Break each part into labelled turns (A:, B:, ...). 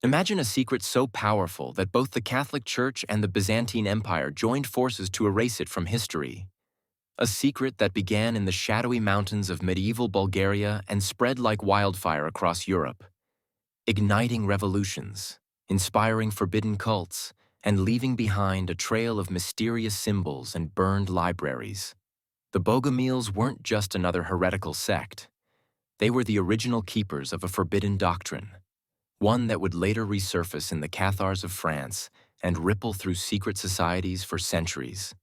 A: Imagine a secret so powerful that both the Catholic Church and the Byzantine Empire joined forces to erase it from history. A secret that began in the shadowy mountains of medieval Bulgaria and spread like wildfire across Europe, igniting revolutions, inspiring forbidden cults, and leaving behind a trail of mysterious symbols and burned libraries. The Bogomils weren't just another heretical sect. They were the original keepers of a forbidden doctrine, one that would later resurface in the Cathars of France and ripple through secret societies for centuries.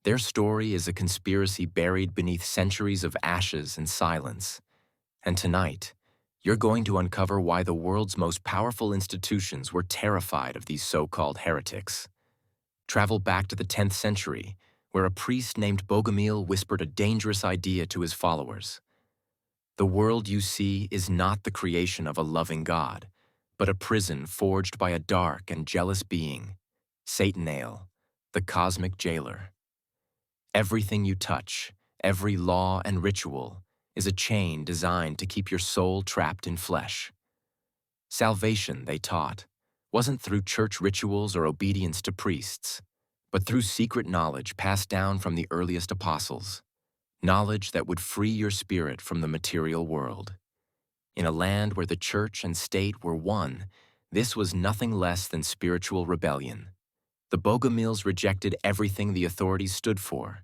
A: Their story is a conspiracy buried beneath centuries of ashes and silence. And tonight, you're going to uncover why the world's most powerful institutions were terrified of these so-called heretics. Travel back to the 10th century, where a priest named Bogomil whispered a dangerous idea to his followers. The world you see is not the creation of a loving God, but a prison forged by a dark and jealous being, Satanail, the cosmic jailer. Everything you touch, every law and ritual, is a chain designed to keep your soul trapped in flesh. Salvation, they taught, wasn't through church rituals or obedience to priests, but through secret knowledge passed down from the earliest apostles, knowledge that would free your spirit from the material world. In a land where the church and state were one, this was nothing less than spiritual rebellion. The Bogomils rejected everything the authorities stood for.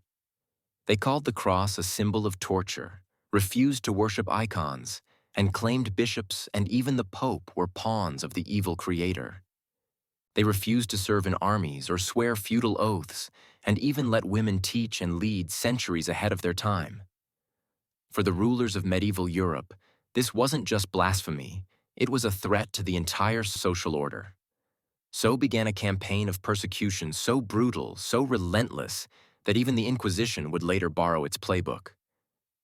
A: They called the cross a symbol of torture, refused to worship icons, and claimed bishops and even the Pope were pawns of the evil creator. They refused to serve in armies or swear feudal oaths, and even let women teach and lead centuries ahead of their time. For the rulers of medieval Europe, this wasn't just blasphemy, it was a threat to the entire social order. So began a campaign of persecution so brutal, so relentless, that even the Inquisition would later borrow its playbook.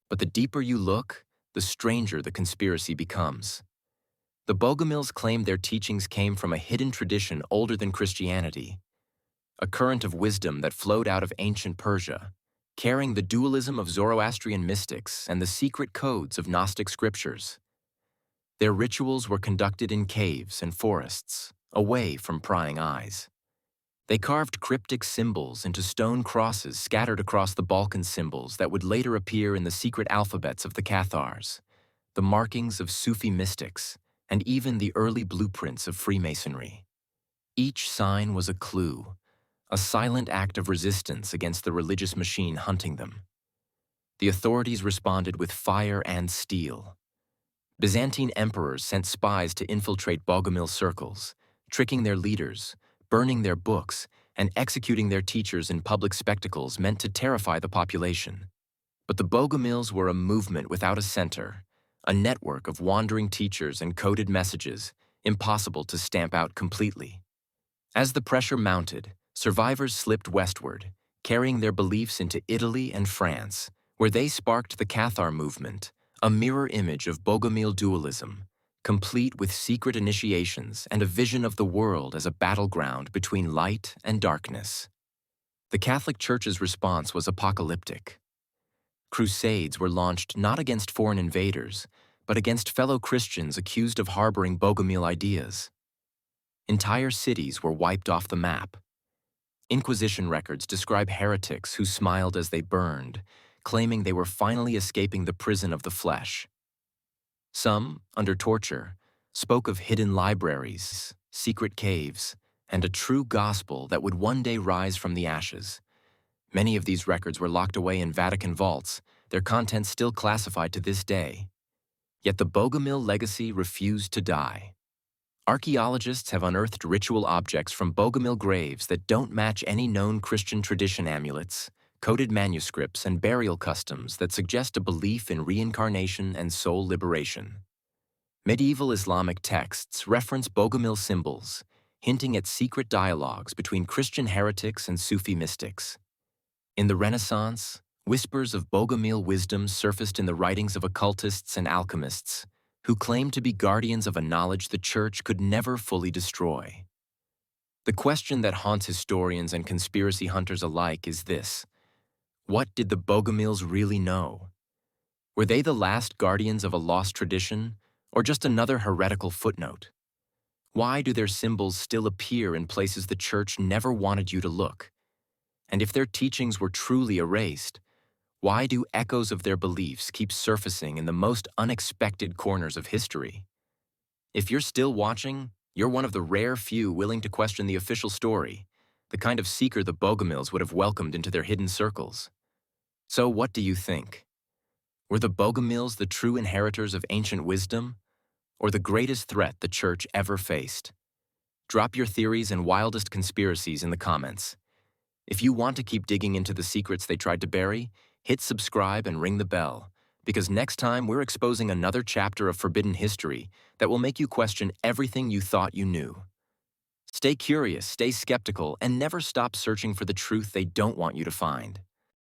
A: But the deeper you look, the stranger the conspiracy becomes. The Bogomils claimed their teachings came from a hidden tradition older than Christianity, a current of wisdom that flowed out of ancient Persia, carrying the dualism of Zoroastrian mystics and the secret codes of Gnostic scriptures. Their rituals were conducted in caves and forests, away from prying eyes. They carved cryptic symbols into stone crosses scattered across the Balkan symbols that would later appear in the secret alphabets of the Cathars, the markings of Sufi mystics, and even the early blueprints of Freemasonry. Each sign was a clue, a silent act of resistance against the religious machine hunting them. The authorities responded with fire and steel. Byzantine emperors sent spies to infiltrate Bogomil circles, tricking their leaders, burning their books, and executing their teachers in public spectacles meant to terrify the population. But the Bogomils were a movement without a center, a network of wandering teachers and coded messages, impossible to stamp out completely. As the pressure mounted, survivors slipped westward, carrying their beliefs into Italy and France, where they sparked the Cathar movement, a mirror image of Bogomil dualism, complete with secret initiations and a vision of the world as a battleground between light and darkness. The Catholic Church's response was apocalyptic. Crusades were launched not against foreign invaders, but against fellow Christians accused of harboring Bogomil ideas. Entire cities were wiped off the map. Inquisition records describe heretics who smiled as they burned, claiming they were finally escaping the prison of the flesh. Some, under torture, spoke of hidden libraries, secret caves, and a true gospel that would one day rise from the ashes. Many of these records were locked away in Vatican vaults, their contents still classified to this day. Yet the Bogomil legacy refused to die. Archaeologists have unearthed ritual objects from Bogomil graves that don't match any known Christian tradition amulets, coded manuscripts, and burial customs that suggest a belief in reincarnation and soul liberation. Medieval Islamic texts reference Bogomil symbols, hinting at secret dialogues between Christian heretics and Sufi mystics. In the Renaissance, whispers of Bogomil wisdom surfaced in the writings of occultists and alchemists, who claimed to be guardians of a knowledge the Church could never fully destroy. The question that haunts historians and conspiracy hunters alike is this: what did the Bogomils really know? Were they the last guardians of a lost tradition, or just another heretical footnote? Why do their symbols still appear in places the church never wanted you to look? And if their teachings were truly erased, why do echoes of their beliefs keep surfacing in the most unexpected corners of history? If you're still watching, you're one of the rare few willing to question the official story, the kind of seeker the Bogomils would have welcomed into their hidden circles. So what do you think? Were the Bogomils the true inheritors of ancient wisdom, or the greatest threat the church ever faced? Drop your theories and wildest conspiracies in the comments. If you want to keep digging into the secrets they tried to bury, hit subscribe and ring the bell, because next time we're exposing another chapter of forbidden history that will make you question everything you thought you knew. Stay curious, stay skeptical, and never stop searching for the truth they don't want you to find.